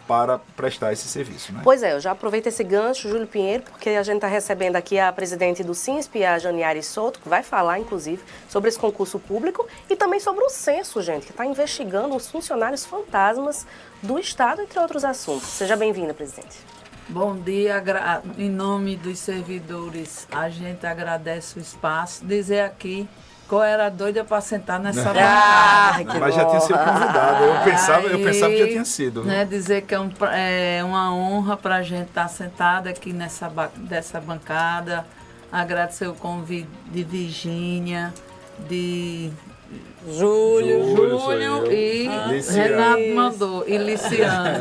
para prestar esse serviço, né? Pois é, eu já aproveito esse gancho, Júlio Pinheiro, porque a gente está recebendo aqui a presidente do SINSP, a Janiari Souto, que vai falar, inclusive, sobre esse concurso público e também sobre o censo, gente, que está investigando os funcionários fantasmas do Estado, entre outros assuntos. Seja bem-vinda, presidente. Bom dia, em nome dos servidores, a gente agradece o espaço. Dizer aqui que eu era doida para sentar nessa bancada. Mas já tinha sido convidada, eu pensava que já tinha sido. Né, dizer que é uma honra para a gente estar sentada aqui dessa bancada. Agradecer o convite de Virgínia, de Júlio e Renato mandou, e Liciano.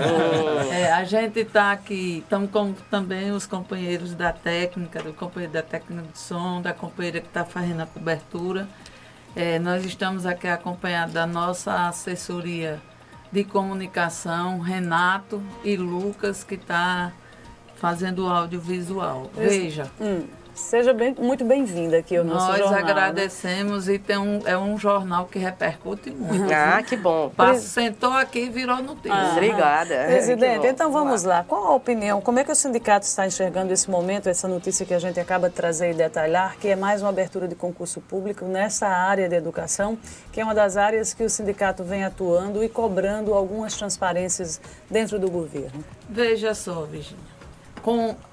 A gente está aqui, estamos com também os companheiros da técnica, do companheiro da técnica de som, da companheira que está fazendo a cobertura. Nós estamos aqui acompanhados da nossa assessoria de comunicação, Renato e Lucas, que está fazendo o audiovisual. Veja. Seja muito bem-vinda aqui ao nosso jornal. Nós agradecemos, né? E é um jornal que repercute muito. Que bom. Sentou aqui e virou notícia. Obrigada. Presidente, então vamos lá. Qual a opinião? Como é que o sindicato está enxergando esse momento, essa notícia que a gente acaba de trazer e detalhar, que é mais uma abertura de concurso público nessa área de educação, que é uma das áreas que o sindicato vem atuando e cobrando algumas transparências dentro do governo? Veja só, Virgínia.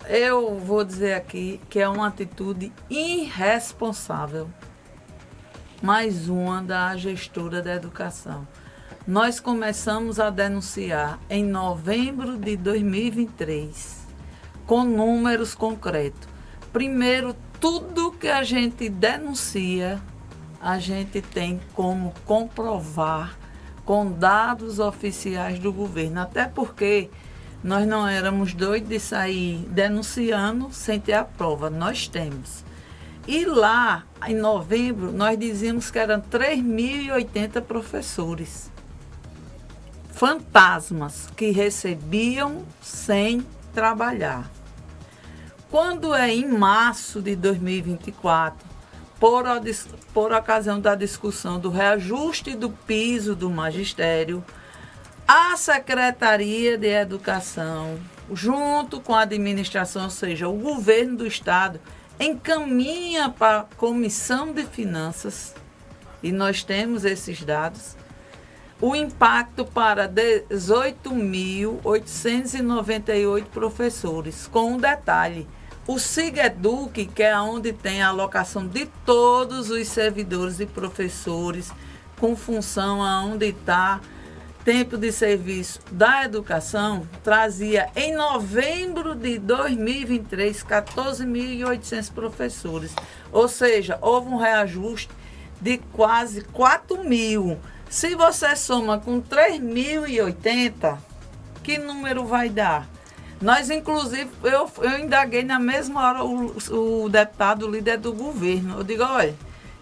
Eu vou dizer aqui que é uma atitude irresponsável, mais uma da gestora da educação. Nós começamos a denunciar em novembro de 2023, com números concretos. Primeiro, tudo que a gente denuncia, a gente tem como comprovar com dados oficiais do governo, até porque nós não éramos doidos de sair denunciando sem ter a prova. Nós temos. E lá, em novembro, nós dizíamos que eram 3.080 professores fantasmas que recebiam sem trabalhar. Quando é em março de 2024, por ocasião da discussão do reajuste do piso do magistério, a Secretaria de Educação, junto com a administração, ou seja, o governo do Estado, encaminha para a Comissão de Finanças, e nós temos esses dados, o impacto para 18.898 professores, com um detalhe. O SIGEDUC, que é onde tem a alocação de todos os servidores e professores, com função aonde está tempo de serviço da educação, trazia em novembro de 2023 14.800 professores. Ou seja, houve um reajuste de quase 4.000. Se você soma com 3.080, que número vai dar? Nós, inclusive, eu indaguei na mesma hora o deputado líder do governo. Eu digo, olha,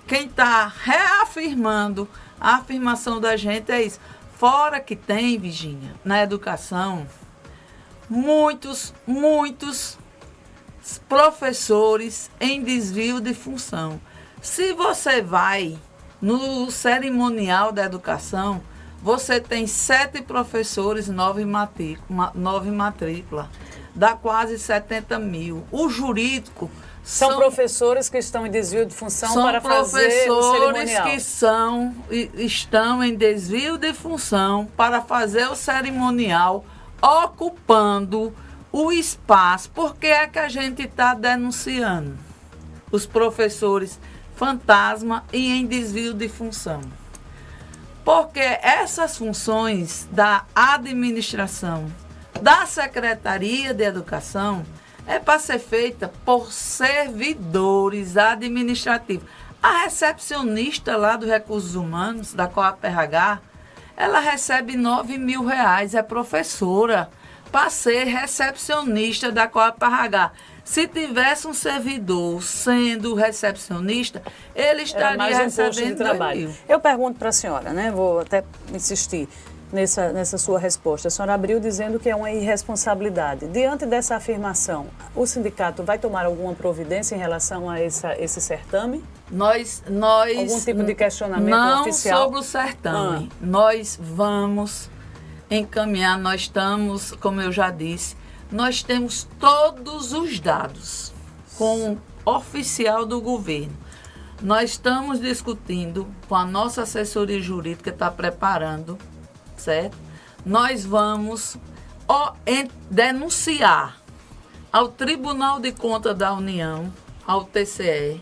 quem está reafirmando a afirmação da gente é isso. Fora que tem, Virgínia, na educação, muitos professores em desvio de função. Se você vai no cerimonial da educação, você tem 7 professores, 9 matrícula, dá quase 70 mil. O jurídico... São professores que estão em desvio de função para fazer o cerimonial. Que estão em desvio de função para fazer o cerimonial, ocupando o espaço. Por que é que a gente está denunciando os professores fantasma e em desvio de função? Porque essas funções da administração, da Secretaria de Educação, é para ser feita por servidores administrativos. A recepcionista lá do Recursos Humanos, da Coap RH, ela recebe R$9.000, é professora, para ser recepcionista da Coap RH. Se tivesse um servidor sendo recepcionista, ele estaria recebendo R$2.000. Eu pergunto para a senhora, né? Vou até insistir nessa sua resposta. A senhora abriu dizendo que é uma irresponsabilidade. Diante dessa afirmação, o sindicato vai tomar alguma providência em relação a esse certame? Nós algum tipo de questionamento não oficial? Sobre o certame. Nós vamos encaminhar, nós estamos, como eu já disse, nós temos todos os dados com o oficial do governo. Nós estamos discutindo com a nossa assessoria jurídica, está preparando, certo? Nós vamos denunciar ao Tribunal de Contas da União, ao TCE,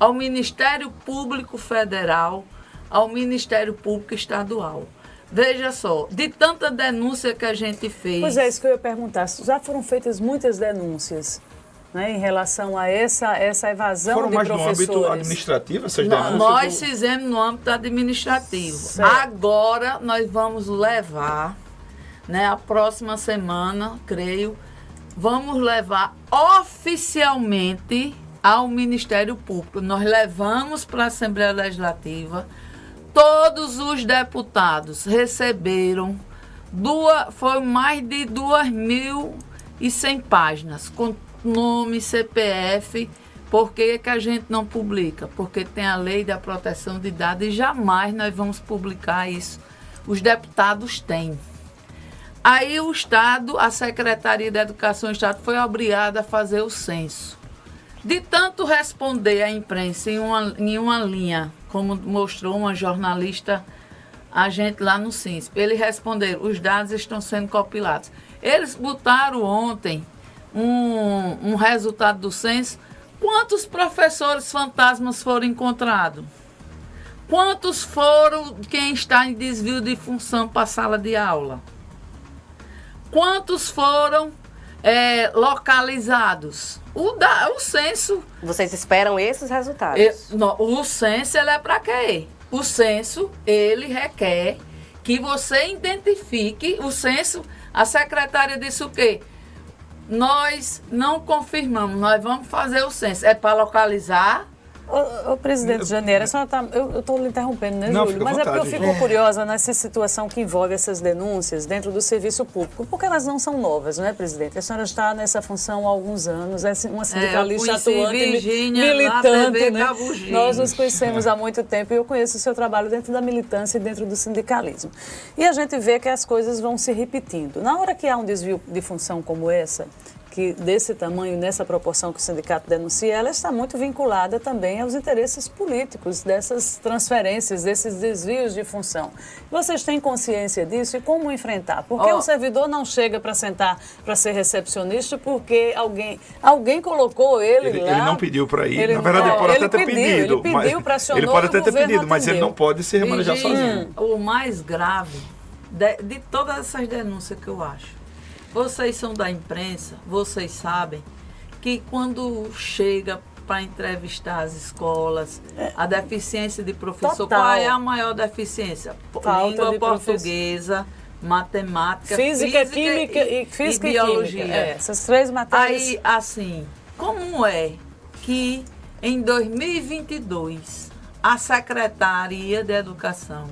ao Ministério Público Federal, ao Ministério Público Estadual. Veja só, de tanta denúncia que a gente fez... Pois é, isso que eu ia perguntar. Já foram feitas muitas denúncias, né, em relação a essa evasão Foram de mais professores. no âmbito administrativo essas denúncias? Nós fizemos no âmbito administrativo. Certo. Agora nós vamos levar, né, a próxima semana, creio, vamos levar oficialmente ao Ministério Público. Nós levamos para a Assembleia Legislativa, todos os deputados receberam, foi mais de 2.100 páginas, com nome, CPF. Por que a gente não publica? Porque tem a lei da proteção de dados e jamais nós vamos publicar isso. Os deputados têm. Aí o Estado, a Secretaria da Educação do Estado, foi obrigada a fazer o censo. De tanto responder à imprensa em uma linha, como mostrou uma jornalista, a gente lá no CINSP, eles responderam, os dados estão sendo compilados. Eles botaram ontem um resultado do censo. Quantos professores fantasmas foram encontrados? Quantos foram quem está em desvio de função para a sala de aula? Quantos foram localizados? O censo... Vocês esperam esses resultados? O censo, ele é para quê? O censo, ele requer que você identifique o censo. A secretária disse o quê? Nós não confirmamos, nós vamos fazer o censo. É para localizar. Ô, presidente Janeiro, eu estou lhe interrompendo, né, Não, Júlio? fica à Mas é porque eu vontade. fico curiosa nessa situação que envolve essas denúncias dentro do serviço público, porque elas não são novas, não é, presidente? A senhora está nessa função há alguns anos, é uma sindicalista atuante, militante, né? Nós nos conhecemos há muito tempo e eu conheço o seu trabalho dentro da militância e dentro do sindicalismo. E a gente vê que as coisas vão se repetindo. Na hora que há um desvio de função como essa, que desse tamanho, nessa proporção que o sindicato denuncia, ela está muito vinculada também aos interesses políticos dessas transferências, desses desvios de função. Vocês têm consciência disso e como enfrentar? Porque o servidor não chega para sentar para ser recepcionista porque alguém colocou ele lá. Ele não pediu para ir. Na verdade, ele pode até ter pedido. Ele pediu, pressionou. Ele pode até ter pedido, atendeu. mas ele não pode se remanejar sozinho. O mais grave de todas essas denúncias que eu acho, vocês são da imprensa, vocês sabem que quando chega para entrevistar as escolas, a deficiência de professor, Total. qual é a maior deficiência? Falta Língua de portuguesa, matemática, física, química e biologia. química. Essas três matérias. Aí, assim, como é que em 2022 a Secretaria de Educação,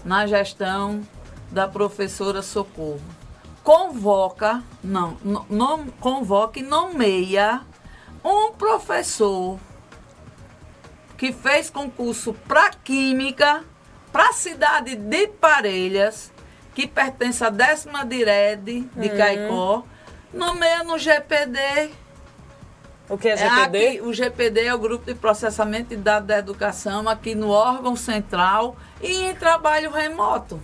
na gestão da professora Socorro, convoca e nomeia um professor que fez concurso para Química, para a cidade de Parelhas, que pertence à 10ª DIRED de Caicó, nomeia no GPD. O que é GPD? Aqui, o GPD é o Grupo de Processamento de Dados da Educação, aqui no órgão central e em trabalho remoto.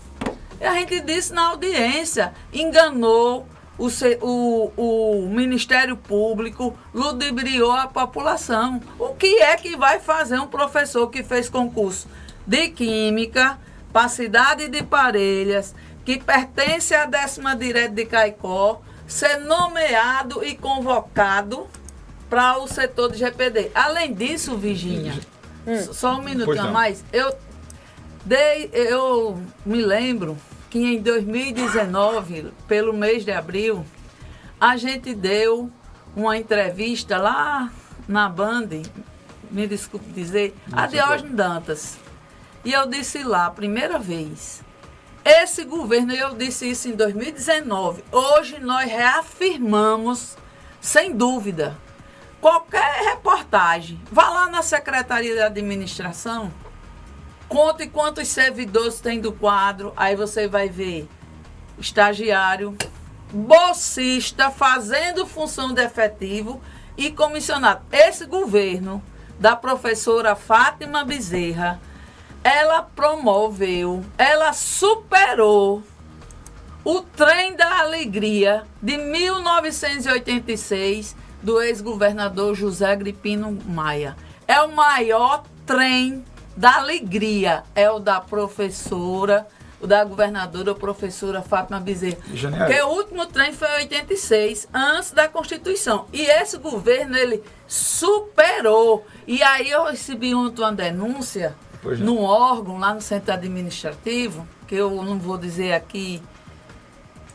E a gente disse na audiência, enganou o Ministério Público, ludibriou a população. O que é que vai fazer um professor que fez concurso de Química para a cidade de Parelhas, que pertence à 10ª DIRED de Caicó, ser nomeado e convocado para o setor de GPD? Além disso, Virgínia, só um minutinho a mais, eu me lembro que em 2019, pelo mês de abril, a gente deu uma entrevista lá na Band, me desculpe dizer, a Diógenes Dantas. E eu disse lá, a primeira vez, esse governo, eu disse isso em 2019, hoje nós reafirmamos, sem dúvida, qualquer reportagem, vá lá na Secretaria de Administração, conte quantos servidores tem do quadro, aí você vai ver estagiário, bolsista, fazendo função de efetivo e comissionado. Esse governo da professora Fátima Bezerra, ela promoveu, ela superou o trem da alegria de 1986 do ex-governador José Agripino Maia. É o maior trem da alegria, é o da professora, o da governadora, professora Fátima Bezerra. Porque o último trem foi em 86, antes da Constituição. E esse governo, ele superou. E aí eu recebi ontem uma denúncia num órgão, lá no centro administrativo, que eu não vou dizer aqui.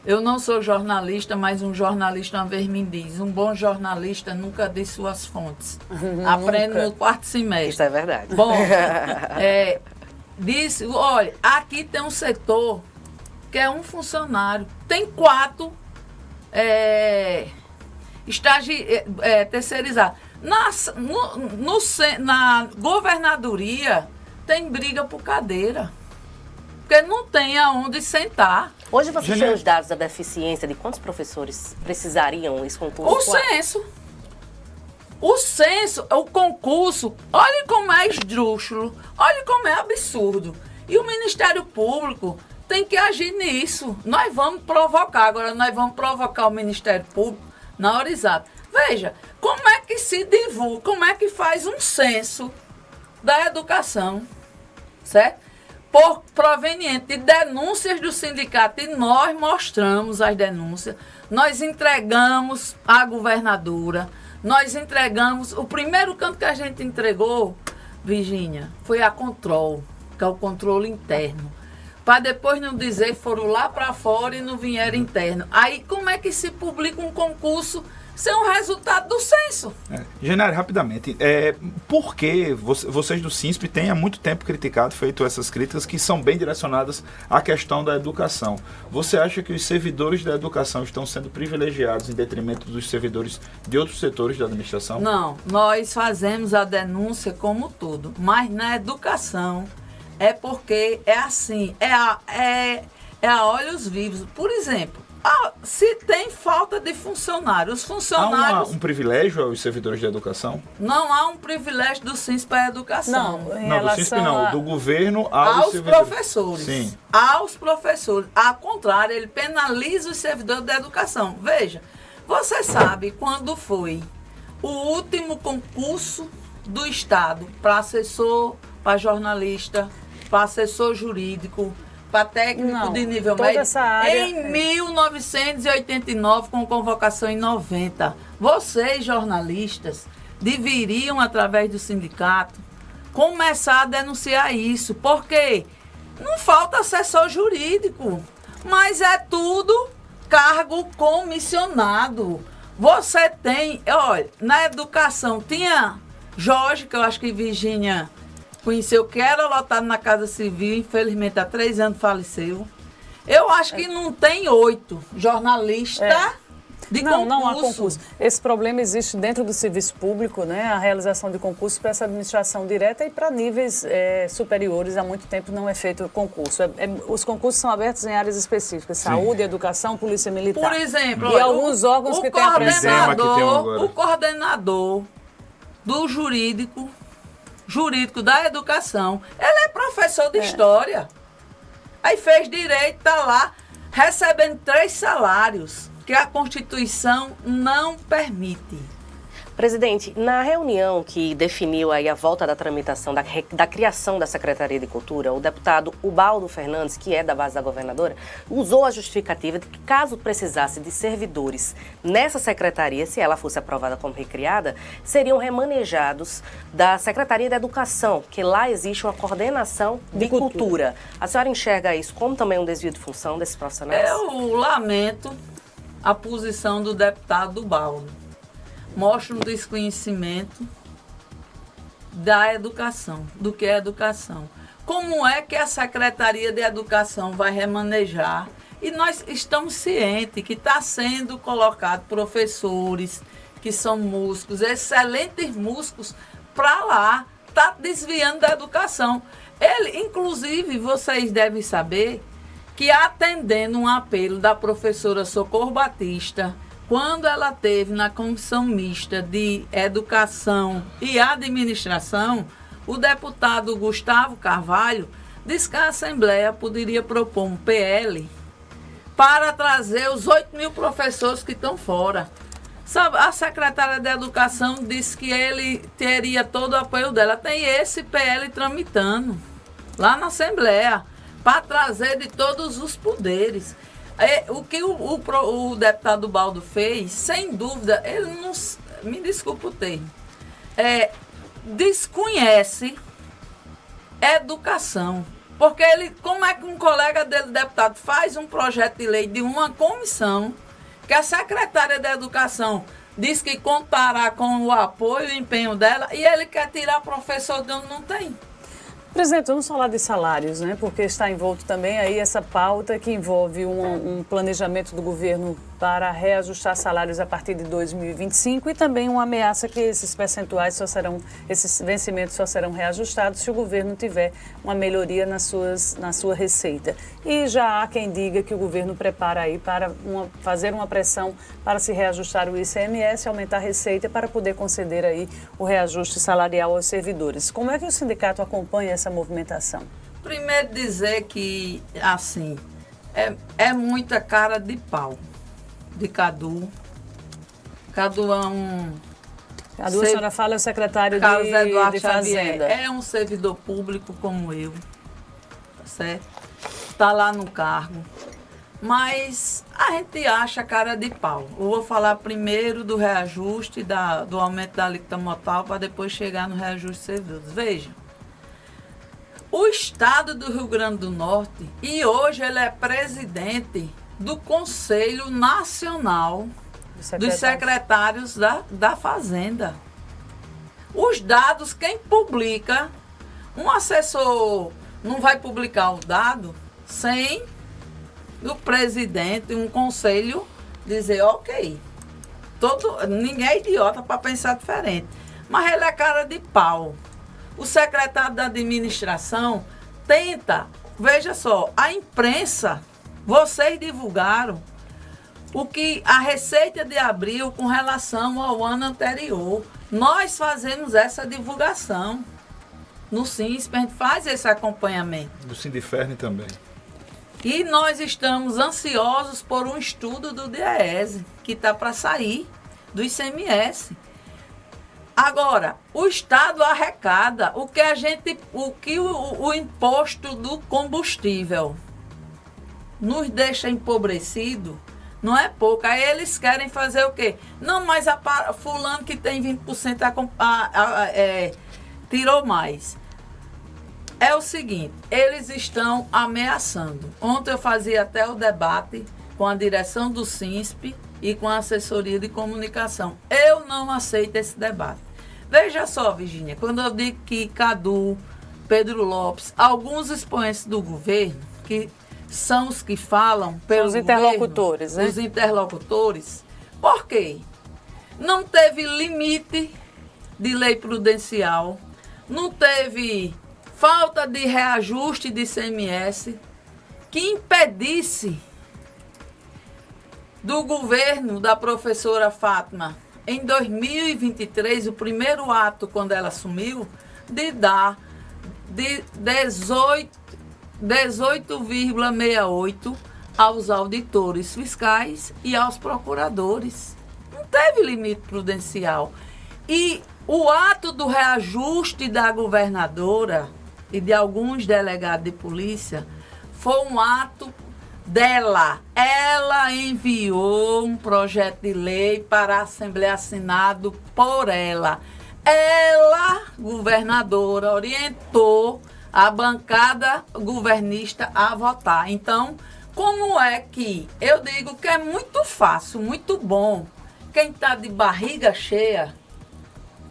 Eu não sou jornalista, mas um jornalista uma vez me diz, um bom jornalista nunca diz suas fontes. Aprende no quarto semestre. Isso é verdade. Bom, disse, olha, aqui tem um setor que é um funcionário, tem 4 terceirizados. Na governadoria tem briga por cadeira, porque não tem aonde sentar. Hoje você tem os dados da deficiência de quantos professores precisariam esse concurso? O censo, o concurso, olha como é esdrúxulo, olha como é absurdo. E o Ministério Público tem que agir nisso. Nós vamos provocar, agora nós vamos provocar o Ministério Público na hora exata. Veja, como é que se divulga, como é que faz um censo da educação, certo? Proveniente de denúncias do sindicato, e nós mostramos as denúncias, nós entregamos à governadora, nós entregamos, o primeiro canto que a gente entregou, Virgínia, foi a Control, que é o controle interno, para depois não dizer foram lá para fora e não vieram interno. Aí como é que se publica um concurso sem um resultado do censo? Genário, rapidamente, por que vocês do SINSP têm há muito tempo criticado, feito essas críticas que são bem direcionadas à questão da educação? Você acha que os servidores da educação estão sendo privilegiados em detrimento dos servidores de outros setores da administração? Não, nós fazemos a denúncia como tudo, mas na educação é porque é assim, é a olhos vivos. Por exemplo, se tem falta de funcionários, os funcionários... Há um privilégio aos servidores de educação? Não há um privilégio do SINSP para a educação. Não, do SINSP não, do governo aos servidores. Professores. Sim. Aos professores. Ao contrário, ele penaliza os servidores da educação. Veja, você sabe quando foi o último concurso do Estado para assessor, para jornalista, para assessor jurídico, para técnico de nível médio, em 1989, com convocação em 90. Vocês, jornalistas, deveriam, através do sindicato, começar a denunciar isso, porque não falta assessor jurídico, mas é tudo cargo comissionado. Você tem, olha, na educação tinha Jorge, que eu acho que Virgínia conheceu, que era lotado na Casa Civil, infelizmente há 3 anos faleceu. Eu acho que não tem 8 jornalistas de concurso. Não há concurso. Esse problema existe dentro do serviço público, né? A realização de concurso para essa administração direta e para níveis superiores. Há muito tempo não é feito concurso. Os concursos são abertos em áreas específicas, saúde, educação, polícia militar. Por exemplo, e alguns órgãos que têm a o coordenador do jurídico da educação, ele é professor de história. Aí fez direito, está lá recebendo 3 salários, que a Constituição não permite. Presidente, na reunião que definiu aí a volta da tramitação da criação da Secretaria de Cultura, o deputado Ubaldo Fernandes, que é da base da governadora, usou a justificativa de que caso precisasse de servidores nessa secretaria, se ela fosse aprovada como recriada, seriam remanejados da Secretaria de Educação, que lá existe uma coordenação de cultura. A senhora enxerga isso como também um desvio de função desses profissionais? Eu lamento a posição do deputado Ubaldo. Mostra um desconhecimento da educação, do que é educação. Como é que a Secretaria de Educação vai remanejar? E nós estamos cientes que está sendo colocado professores que são músicos, excelentes músicos, para lá, está desviando da educação. Ele, inclusive, vocês devem saber que, atendendo um apelo da professora Socorro Batista, quando ela teve na Comissão Mista de Educação e Administração, o deputado Gustavo Carvalho disse que a Assembleia poderia propor um PL para trazer os 8.000 professores que estão fora. Sabe, a secretária de Educação disse que ele teria todo o apoio dela. Tem esse PL tramitando lá na Assembleia para trazer de todos os poderes. O que o deputado Baldo fez, sem dúvida, ele não, me desculpa o termo, desconhece educação. Porque ele, como é que um colega dele, deputado, faz um projeto de lei de uma comissão que a secretária de Educação diz que contará com o apoio e empenho dela e ele quer tirar professor de onde não tem? Presidente, vamos falar de salários, né? Porque está envolto também aí essa pauta que envolve um planejamento do governo para reajustar salários a partir de 2025 e também uma ameaça que esses percentuais esses vencimentos só serão reajustados se o governo tiver uma melhoria na sua receita. E já há quem diga que o governo prepara aí para fazer uma pressão para se reajustar o ICMS, aumentar a receita para poder conceder aí o reajuste salarial aos servidores. Como é que o sindicato acompanha essa movimentação? Primeiro dizer que, assim, é muita cara de pau de Cadu. Cadu é a senhora fala é o secretário de Fazenda. É um servidor público como eu, tá certo? Está lá no cargo. Mas a gente acha cara de pau. Eu vou falar primeiro do reajuste, do aumento da alíquota modal, para depois chegar no reajuste de servidores. Veja, o estado do Rio Grande do Norte, e hoje ele é presidente do Conselho Nacional dos Secretários da Fazenda. Os dados, quem publica, um assessor não vai publicar o dado sem o presidente, um conselho, dizer ok. Ninguém é idiota para pensar diferente. Mas ele é cara de pau. O secretário da administração tenta, veja só, a imprensa, vocês divulgaram o que a receita de abril com relação ao ano anterior. Nós fazemos essa divulgação. No SINSP, a gente faz esse acompanhamento. Do Sindiferne também. E nós estamos ansiosos por um estudo do DIEESE, que está para sair do ICMS. Agora, o Estado arrecada o imposto do combustível nos deixa empobrecido, não é pouco. Aí eles querem fazer o quê? Não, mas fulano que tem 20% tirou mais. É o seguinte, eles estão ameaçando. Ontem eu fazia até o debate com a direção do SINSP e com a assessoria de comunicação. Eu não aceito esse debate. Veja só, Virgínia, quando eu digo que Cadu, Pedro Lopes, alguns expoentes do governo, que são os que falam pelos os interlocutores, né? Os interlocutores. Por quê? Não teve limite de lei prudencial, não teve falta de reajuste de ICMS que impedisse do governo da professora Fátima, em 2023, o primeiro ato, quando ela assumiu, de dar de 18,68 aos auditores fiscais e aos procuradores. Não teve limite prudencial. E o ato do reajuste da governadora e de alguns delegados de polícia foi um ato dela. Ela enviou um projeto de lei para a Assembleia assinado por ela. Ela, governadora, orientou a bancada governista a votar. Então, como é que eu digo que é muito fácil, muito bom, quem está de barriga cheia,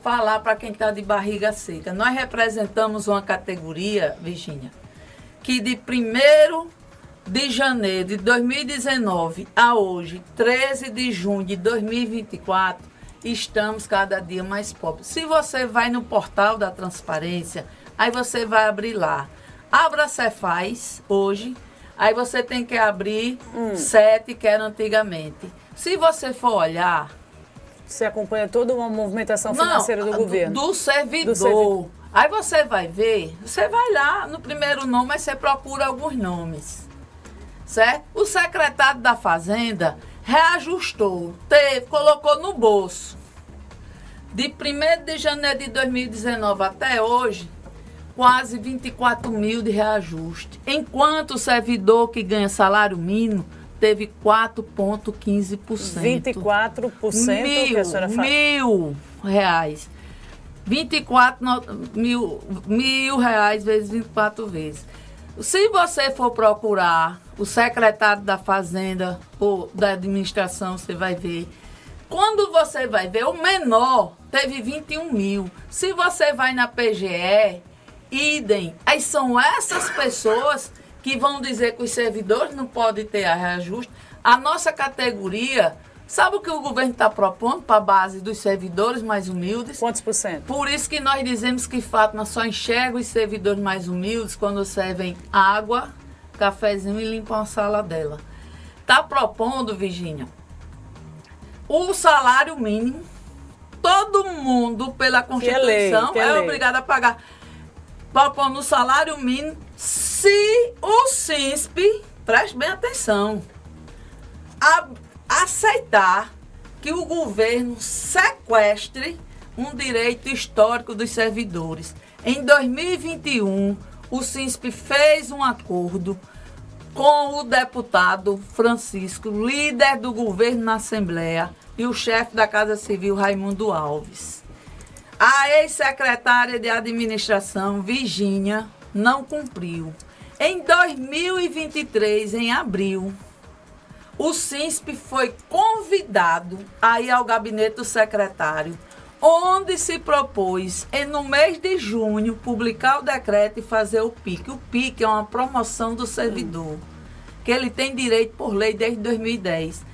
falar para quem está de barriga seca. Nós representamos uma categoria, Virgínia, que de 1º de janeiro de 2019 a hoje, 13 de junho de 2024, estamos cada dia mais pobres. Se você vai no portal da transparência, aí você vai abrir lá. Abra Cefaz hoje, Aí você tem que abrir 7, que era antigamente. Se você for olhar... Você acompanha toda uma movimentação financeira do governo? Do servidor. Aí você vai ver, você vai lá no primeiro nome, aí você procura alguns nomes. Certo? O secretário da Fazenda reajustou, colocou no bolso. De 1º de janeiro de 2019 até hoje, quase 24 mil de reajuste. Enquanto o servidor que ganha salário mínimo teve 4,15%. 24% que a senhora fala? R$1.000. 24 mil reais vezes 24 vezes. Se você for procurar o secretário da Fazenda ou da administração, você vai ver. Quando você vai ver, o menor teve 21 mil. Se você vai na PGE, idem. Aí são essas pessoas que vão dizer que os servidores não podem ter a reajuste. A nossa categoria, sabe o que o governo está propondo para a base dos servidores mais humildes? Quantos por cento? Por isso que nós dizemos que Fátima só enxerga os servidores mais humildes quando servem água, cafezinho e limpam a sala dela. Está propondo, Virgínia, o salário mínimo. Todo mundo, pela Constituição, é obrigado a pagar. Propondo o salário mínimo se o SINSP, preste bem atenção, aceitar que o governo sequestre um direito histórico dos servidores. Em 2021, o SINSP fez um acordo com o deputado Francisco, líder do governo na Assembleia, e o chefe da Casa Civil, Raimundo Alves. A ex-secretária de Administração, Virgínia, não cumpriu. Em 2023, em abril, o SINSP foi convidado a ir ao gabinete do secretário, onde se propôs, no mês de junho, publicar o decreto e fazer o PIC. O PIC é uma promoção do servidor, que ele tem direito por lei desde 2010.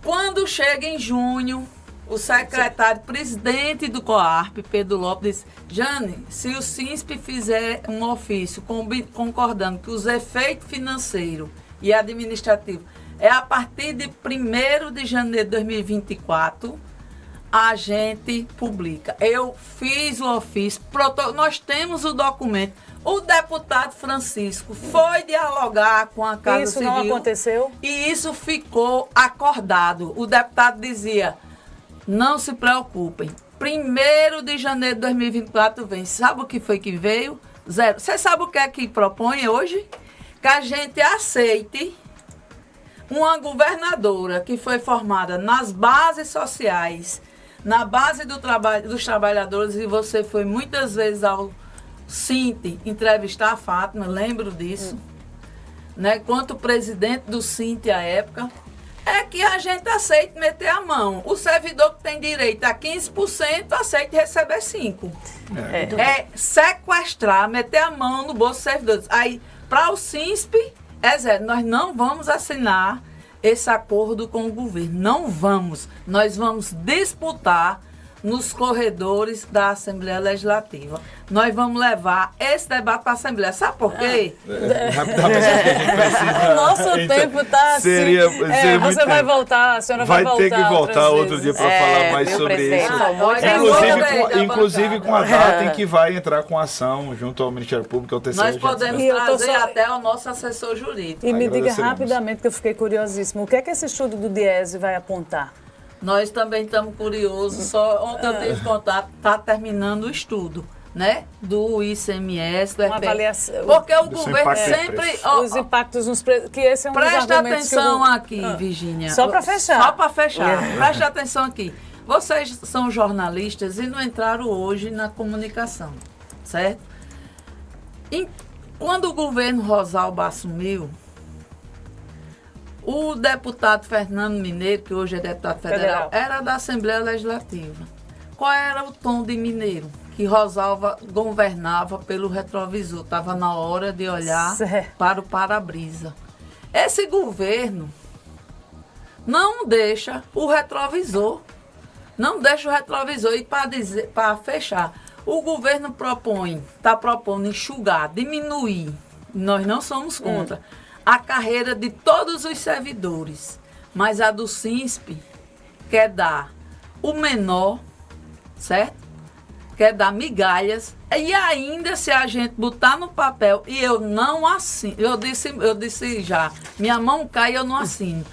Quando chega em junho, o secretário, presidente do COARP, Pedro Lopes, disse: Jane, se o SINSP fizer um ofício concordando que os efeitos financeiros e administrativos é a partir de 1º de janeiro de 2024, a gente publica. Eu fiz o ofício, nós temos o documento. O deputado Francisco foi dialogar com a Casa Civil. Isso não aconteceu? E isso ficou acordado. O deputado dizia: não se preocupem, 1º de janeiro de 2024 vem. Sabe o que foi que veio? Zero. Você sabe o que é que propõe hoje? Que a gente aceite uma governadora que foi formada nas bases sociais, na base dos trabalhadores, e você foi muitas vezes ao Sinte entrevistar a Fátima, lembro disso, né? Quanto presidente do Sinte à época, é que a gente aceita meter a mão. O servidor que tem direito a 15% aceita receber 5%. É sequestrar, meter a mão no bolso dos servidores. Aí, para o SINSP, é zero. Nós não vamos assinar esse acordo com o governo. Não vamos. Nós vamos disputar nos corredores da Assembleia Legislativa. Nós vamos levar esse debate para a Assembleia. Sabe por quê? Rapidamente, a gente precisa... O nosso tempo está assim. Seria você vai voltar, a senhora vai voltar. Vai ter que voltar outro dia para falar mais sobre isso. Inclusive com a data em que vai entrar com ação junto ao Ministério Público, ao TCE. Nós podemos trazer até o nosso assessor jurídico. E me diga rapidamente, que eu fiquei curiosíssima, o que é que esse estudo do Diese vai apontar? Nós também estamos curiosos. Só ontem eu tive contato, está terminando o estudo, né? Do ICMS, do EPE. Avaliação. Porque o governo sempre... os impactos nos preços, que esse é um dos argumentos. Presta atenção aqui, Ah. Virgínia. Só para fechar. Só para fechar. Presta atenção aqui. Vocês são jornalistas e não entraram hoje na comunicação, certo? Quando o governo Rosalba assumiu, o deputado Fernando Mineiro, que hoje é deputado federal, era da Assembleia Legislativa. Qual era o tom de Mineiro? Que Rosalba governava pelo retrovisor. Estava na hora de olhar para o para-brisa. Esse governo não deixa o retrovisor. Não deixa o retrovisor. E para fechar, o governo está propondo enxugar, diminuir. Nós não somos contra. a carreira de todos os servidores, mas a do SINSP quer dar o menor, certo? Quer dar migalhas, e ainda se a gente botar no papel e eu não assino, eu disse já, minha mão cai e eu não assino,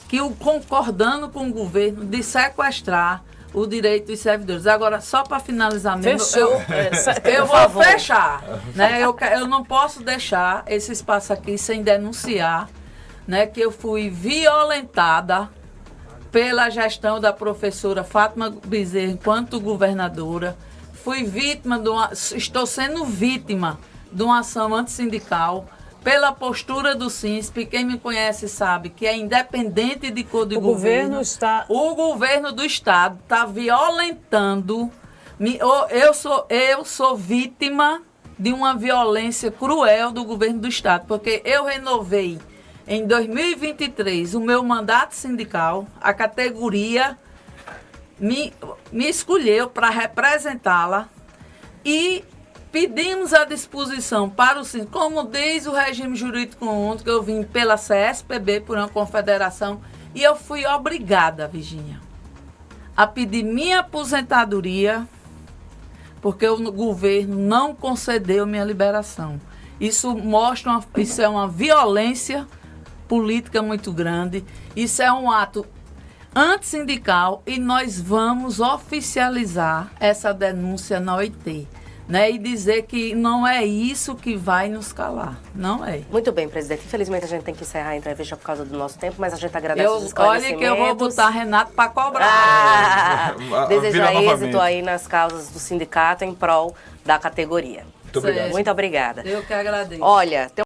que o concordando com o governo de sequestrar o direito dos servidores. Agora, só para finalizar mesmo, eu vou fechar. Né? Eu não posso deixar esse espaço aqui sem denunciar, né, que eu fui violentada pela gestão da professora Fátima Bezerra enquanto governadora. Fui vítima estou sendo vítima de uma ação antissindical pela postura do SINSP. Quem me conhece sabe que é independente de cor de governo. O governo do Estado está violentando. Eu sou vítima de uma violência cruel do governo do Estado, porque eu renovei em 2023 o meu mandato sindical, a categoria me escolheu para representá-la e pedimos a disposição para o SINSP, como diz o regime jurídico único, que eu vim pela CSPB, por uma confederação, e eu fui obrigada, Virgínia, a pedir minha aposentadoria, porque o governo não concedeu minha liberação. Isso é uma violência política muito grande, isso é um ato antissindical e nós vamos oficializar essa denúncia na OIT, né? E dizer que não é isso que vai nos calar, não é. Muito bem, presidente. Infelizmente a gente tem que encerrar a entrevista por causa do nosso tempo, mas a gente agradece os esclarecimentos. Olha que eu vou botar Renato para cobrar. Desejar êxito aí nas causas do sindicato em prol da categoria. Muito obrigado. Muito obrigada. Eu que agradeço. Olha,